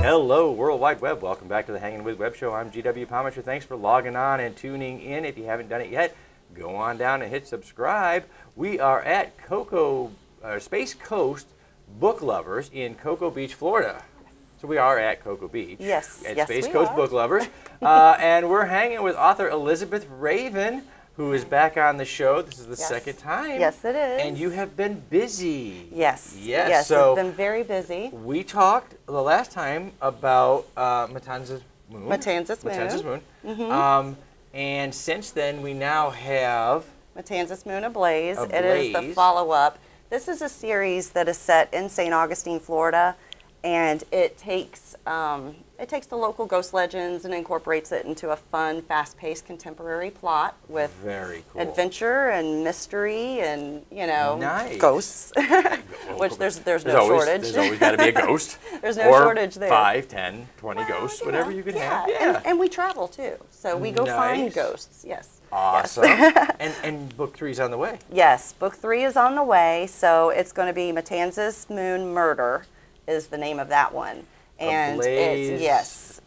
Hello, World Wide Web. Welcome back to the Hangin With Web Show. I'm GW Pomichter. Thanks for logging on and tuning in. If you haven't done it yet, go on down and hit subscribe. We are at Space Coast Book Lovers in Cocoa Beach, Florida. So we are at Cocoa Beach. Yes, at yes, Space we Coast are. Book Lovers. And we're hanging with author Elizabeth Raven, who is back on the show. This is the second time. Yes, it is. And you have been busy. Yes. Yes. Yes, So it's been very busy. we talked the last time about Matanzas Moon. Matanzas Moon. Matanzas Moon. Mm-hmm. And since then, we now have Matanzas Moon, Ablaze. Ablaze. It is the follow-up. This is a series that is set in St. Augustine, Florida, and it takes the local ghost legends and incorporates it into a fun, fast-paced contemporary plot with very cool adventure and mystery and, you know, nice. Ghosts, which there's no shortage. There's always got to be a ghost. There's no shortage there. 5, 10, 20 ghosts, whatever you can have. Yeah. And we travel too, so we go find Nice. ghosts. Yes. Awesome. Yes. and book 3 is on the way. Yes, book 3 is on the way, so it's going to be Matanzas Moon Murder is the name of that one. And Ablaze. it's, yes.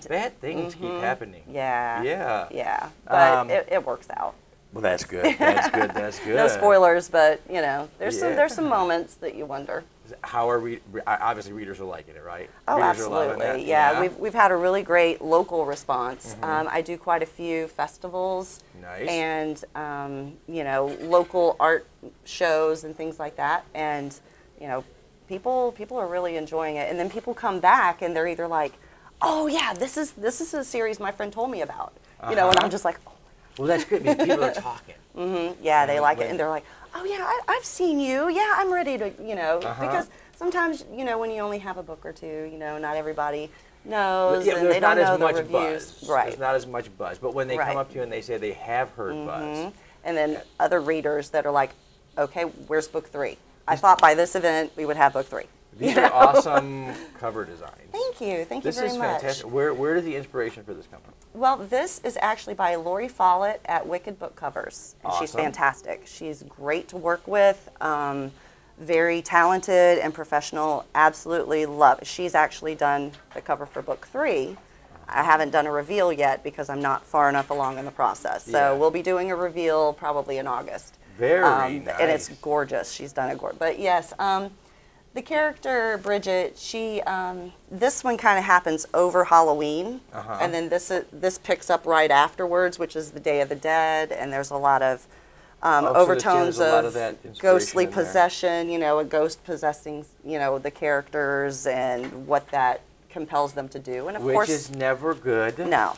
Bad things keep happening. Yeah. Yeah. Yeah, but it works out. Well, that's good. That's good. That's good. No spoilers, but, you know, there's Yeah. some moments that you wonder. How are obviously readers are liking it, right? Oh, Readers are loving absolutely. it. Yeah, we've had a really great local response. I do quite a few festivals Nice. and you know, local art shows and things like that, and you know, people are really enjoying it. And then people come back and they're either like, "Oh yeah, this is a series my friend told me about," you know, and I'm just like, "Oh." Well, that's good because people are talking. Yeah, they like it, and they're like, "Oh yeah, I've seen you. Yeah, I'm ready to," you know, because sometimes, you know, when you only have a book or two, you know, not everybody knows, and they don't know the reviews. Buzz. Right. There's not as much buzz. But when they Right. come up to you and they say they have heard buzz. And then other readers that are like, "Okay, where's book 3? I thought by this event we would have book 3." These are awesome cover designs. Thank you very much. This is fantastic. Where did the inspiration for this come from? Well, this is actually by Lori Follett at Wicked Book Covers. And she's Awesome. fantastic. She's great to work with, very talented and professional. Absolutely love it. She's actually done the cover for book 3. I haven't done a reveal yet because I'm not far enough along in the process. So Yeah. we'll be doing a reveal probably in August. Very And nice. it's gorgeous. She's done it gorgeous. But yes, the character Bridget, she this one kind of happens over Halloween, and then this picks up right afterwards, which is the Day of the Dead, and there's a lot of overtones there's a lot of that inspiration ghostly in there. possession. You know, a ghost possessing, you know, the characters and what that compels them to do, and of Which course, is never good. no,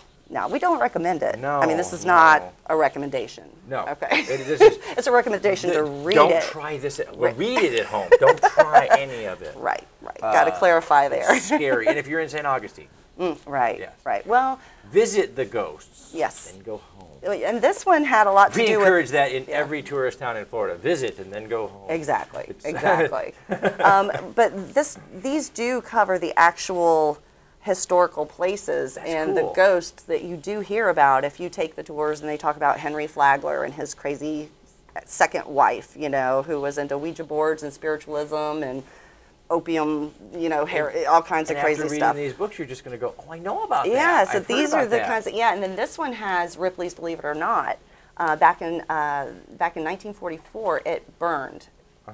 we don't recommend it. No, I mean, this is no. not a recommendation. No. Okay. This is, It's a recommendation to read don't it. try this. Read it at home. Don't try any of it. Right. Got to clarify there. It's scary. And if you're in St. Augustine, Right. Yes. Right. Well, visit the ghosts. Yes. And go home. and this one had a lot to We do encourage with that in every tourist town in Florida. Visit and then go home. exactly. It's- Exactly. But these do cover the actual historical places and cool. the ghosts that you do hear about if you take the tours, and they talk about Henry Flagler and his crazy second wife, you know, who was into Ouija boards and spiritualism and opium, you know, all kinds of crazy after stuff. reading these books, you're just going to go, oh, I know about that. Yeah, so I've heard these are about the that. kinds of, and then this one has Ripley's Believe It or Not. Back in 1944, it burned,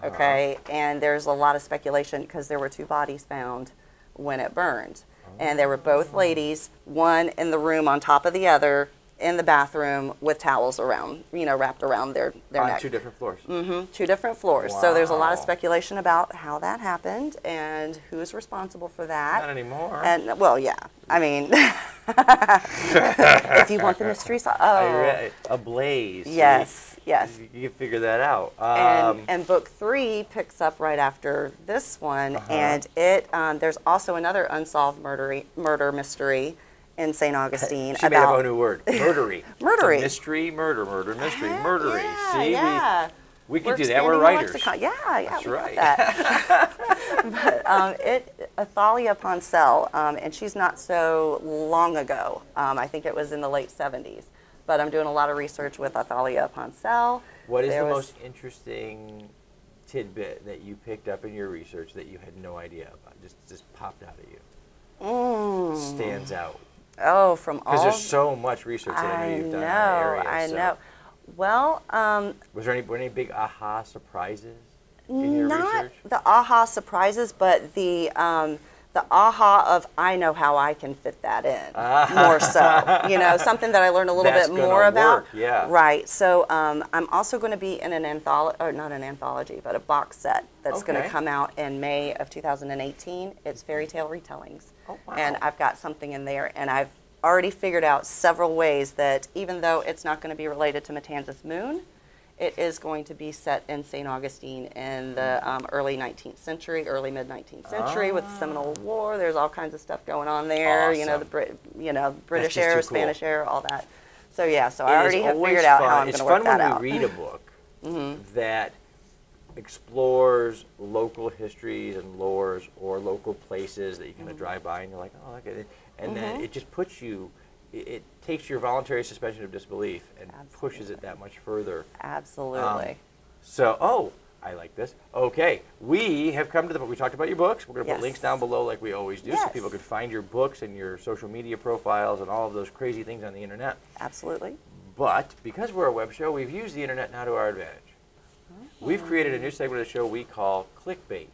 okay? And there's a lot of speculation because there were 2 bodies found when it burned. And they were both ladies, one in the room on top of the other, in the bathroom with towels around, you know, wrapped around their neck. On 2 different floors. 2 different floors. So there's a lot of Wow. speculation about how that happened and who's responsible for that. Not anymore. And well, yeah. I mean, if you want the mystery, Ablaze. Yes, yes. You can figure that out. And book 3 picks up right after this one, and it there's also another unsolved murder mystery, in St. Augustine. She made up a new word. Murdery. Murdery. It's a mystery, murder, mystery, murdery. Yeah, See, yeah. we could do that. We're writers. Yeah, That's right. That. But Athalia Poncell, and she's not so long ago. I think it was in the late 70s. But I'm doing a lot of research with Athalia Poncell. What is the most interesting tidbit that you picked up in your research that you had no idea about? Just popped out at you. Stands out. Oh, from all. Because there's so much research that I know you've done in that area. I know. Well, were there any big aha surprises in your research? Not the aha surprises, but the aha of I know how I can fit that in more so. You know, something that I learned a little bit more about. Yeah. Right. So I'm also going to be in an anthology, or not an anthology, but a box set that's going to come out in May of 2018. It's fairy tale retellings. Oh, wow. And I've got something in there, and I've already figured out several ways that even though it's not going to be related to Matanzas Moon, it is going to be set in St. Augustine in the early 19th century, early mid-19th century with the Seminole War. There's all kinds of stuff going on there. Awesome. You know, the British era, Spanish era, all that. So yeah, so I already have figured out how I'm going to work that out. It's fun when we read a book that explores local histories and lores or local places that you kind of drive by and you're like, oh, look at it. And then it just puts you, it takes your voluntary suspension of disbelief and pushes it that much further. Absolutely. I like this. Okay, we have come to the, we talked about your books. We're going to put links down below like we always do so people can find your books and your social media profiles and all of those crazy things on the internet. Absolutely. But because we're a web show, we've used the internet now to our advantage. We've created a new segment of the show we call clickbait.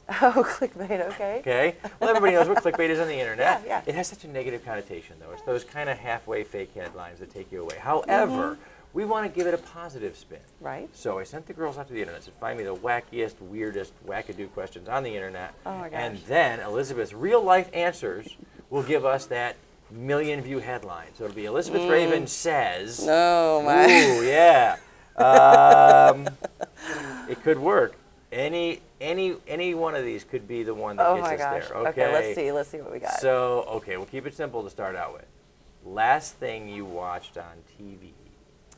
Oh, clickbait, okay. Okay. Well, everybody knows what clickbait is on the internet. Yeah. It has such a negative connotation, though. It's those kind of halfway fake headlines that take you away. However, we want to give it a positive spin. Right. So I sent the girls out to the internet to find me the wackiest, weirdest, wackadoo questions on the internet. Oh, my gosh. And then Elizabeth's real-life answers will give us that million-view headline. So it'll be Elizabeth Raven says. Oh, my. Ooh, yeah. It could work. Any one of these could be the one that gets us there. Okay, let's see what we got. So, okay, we'll keep it simple to start out with. Last thing you watched on TV.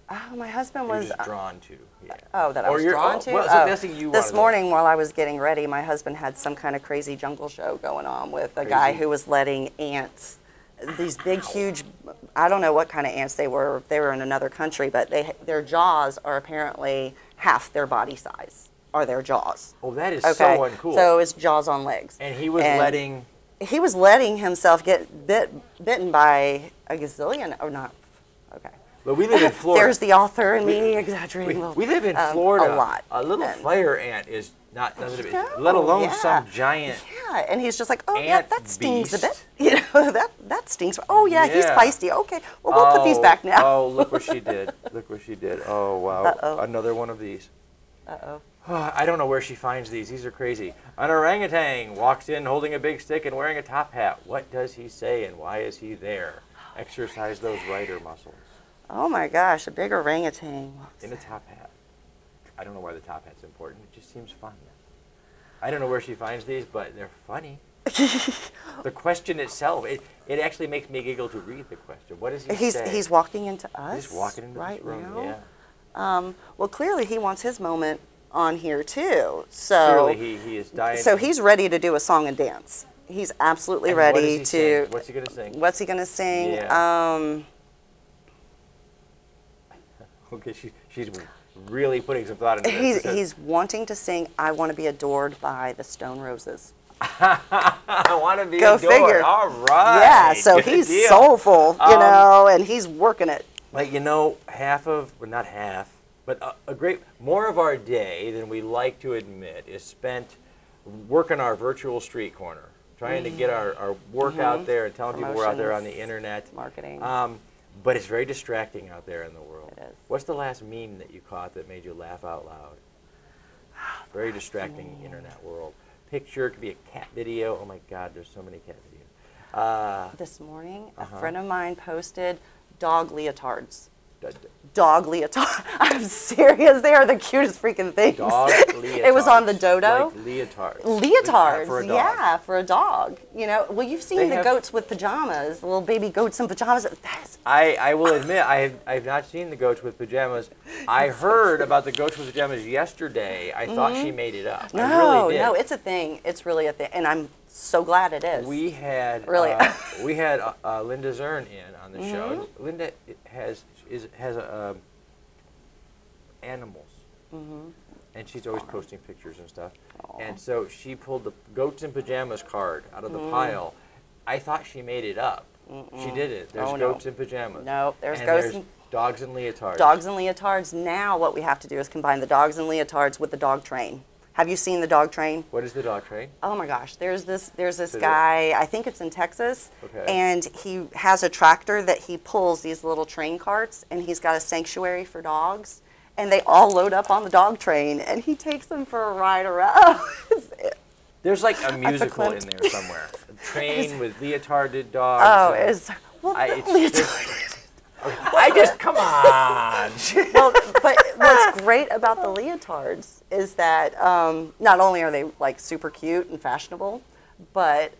Oh, my husband You're was just drawn to. Yeah. Oh, that I was drawn to? Well, so the thing you this morning while I was getting ready, my husband had some kind of crazy jungle show going on with a guy who was letting ants, these big, huge, I don't know what kind of ants they were. They were in another country, but their jaws are apparently half their body size. Are their jaws. Oh, that is so uncool. So it's jaws on legs. And he was letting... He was letting himself get bitten by a gazillion, or not, okay. But we live in Florida. There's the author and me exaggerating. We live in Florida. A lot. A little fire ant is not, let alone some giant Yeah, and he's just like, oh, yeah, that stings a bit. beast. You know, that stings. Oh, yeah, he's feisty. Okay, well, we'll put these back now. Oh, look what she did. Look what she did. Oh, wow. Uh-oh. Another one of these. Uh-oh. I don't know where she finds these. These are crazy. An orangutan walks in holding a big stick and wearing a top hat. What does he say and why is he there? Exercise those rider muscles. Oh, my gosh, a big orangutan. In a top hat. I don't know why the top hat's important. It just seems fun. I don't know where she finds these, but they're funny. The question itself, it actually makes me giggle to read the question. What does he say? He's walking into us? He's walking into this room, now? yeah. Well, clearly he wants his moment on here, too. So clearly he is dying. So he's ready to do a song and dance. He's absolutely ready to... Sing? What's he going to sing? What's he going to sing? Yeah. Okay, she's really putting some thought into this. He's wanting to sing I Want to Be Adored by the Stone Roses. I want to be Go adored. figure. All right. Yeah, so good he's deal. soulful, you know, and he's working it. Like, you know, not half, but more of our day than we like to admit is spent working our virtual street corner, trying to get our work out there and telling people we're out there on the internet. Marketing. But it's very distracting out there in the world. It is. What's the last meme that you caught that made you laugh out loud? Very distracting internet world. Picture, it could be a cat video. Oh my God, there's so many cat videos. This morning, a friend of mine posted dog leotards. dog leotard. I'm serious. They are the cutest freaking things. Dog leotards. It was on the dodo. Like leotards. Leotards, for a dog. yeah, for a dog. You know, well, you've seen They the goats with pajamas, the little baby goats in pajamas. That's I will admit, I've not seen the goats with pajamas. I heard about the goats with pajamas yesterday. I thought she made it up. I really did. No, it's a thing. It's really a thing, and I'm so glad it is. We had Really. Linda Zern in on the show. Linda has animals, and she's always posting pictures and stuff. And so she pulled the goats in pajamas card out of the pile. I thought she made it up. She did it. There's goats in pajamas. No, there's and goats there's dogs in leotards. Dogs and leotards. Now what we have to do is combine the dogs and leotards with the dog train. Have you seen the dog train? What is the dog train? Oh my gosh, there's this guy, I think it's in Texas, Okay. and he has a tractor that he pulls these little train carts, and he's got a sanctuary for dogs, and they all load up on the dog train, and he takes them for a ride around. There's like a musical in there somewhere. A train with leotarded dogs. Oh, and it's well, I just come on. well, but what's great about the leotards is that not only are they like super cute and fashionable, but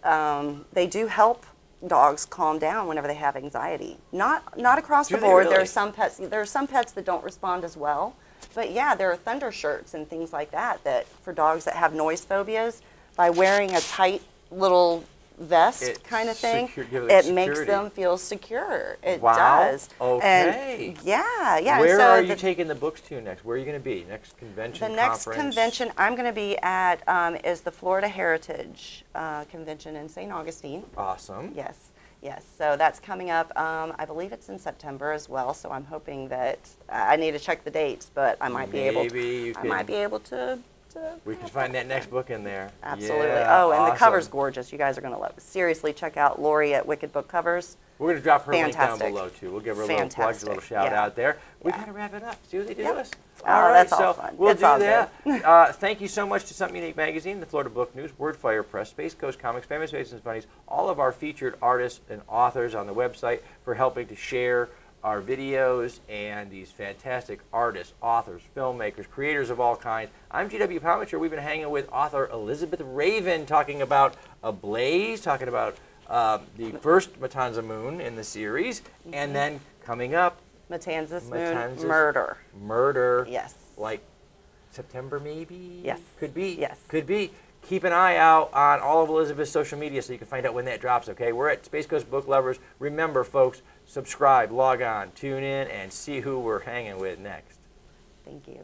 they do help dogs calm down whenever they have anxiety. Not across the board. Really? There are some pets that don't respond as well. But yeah, there are thunder shirts and things like that for dogs that have noise phobias. By wearing a tight little vest kind of thing, it makes them feel secure. It does. Okay. And yeah. Where so are you taking the books to next? Where are you going to be? Next convention, The next conference? convention I'm going to be at is the Florida Heritage Convention in St. Augustine. Awesome. Yes. So that's coming up. I believe it's in September as well. So I'm hoping that I need to check the dates, but I might be able. I might be able to. We can find that next book in there. Absolutely. Yeah, oh, and awesome. the cover's gorgeous. You guys are going to love it. Seriously, check out Lori at Wicked Book Covers. We're going to drop her link down Fantastic. below, too. We'll give her a little plug, a little shout out there. We got to wrap it up. See what they do to us. Oh, that's all fun. We'll It's do all that. Thank you so much to Something Unique Magazine, the Florida Book News, Wordfire Press, Space Coast Comics, Famous Faces and Funnies, all of our featured artists and authors on the website for helping to share our videos and these fantastic artists, authors, filmmakers, creators of all kinds. I'm G.W. Pomichter. We've been hanging with author Elizabeth Raven talking about Ablaze, talking about the first Matanzas Moon in the series, and then coming up, Matanzas Moon, Murder. Murder. Yes. Like September maybe? Yes. Could be. Yes. Could be. Keep an eye out on all of Elizabeth's social media so you can find out when that drops, okay? We're at Space Coast Book Lovers. Remember, folks, subscribe, log on, tune in, and see who we're hanging with next. Thank you.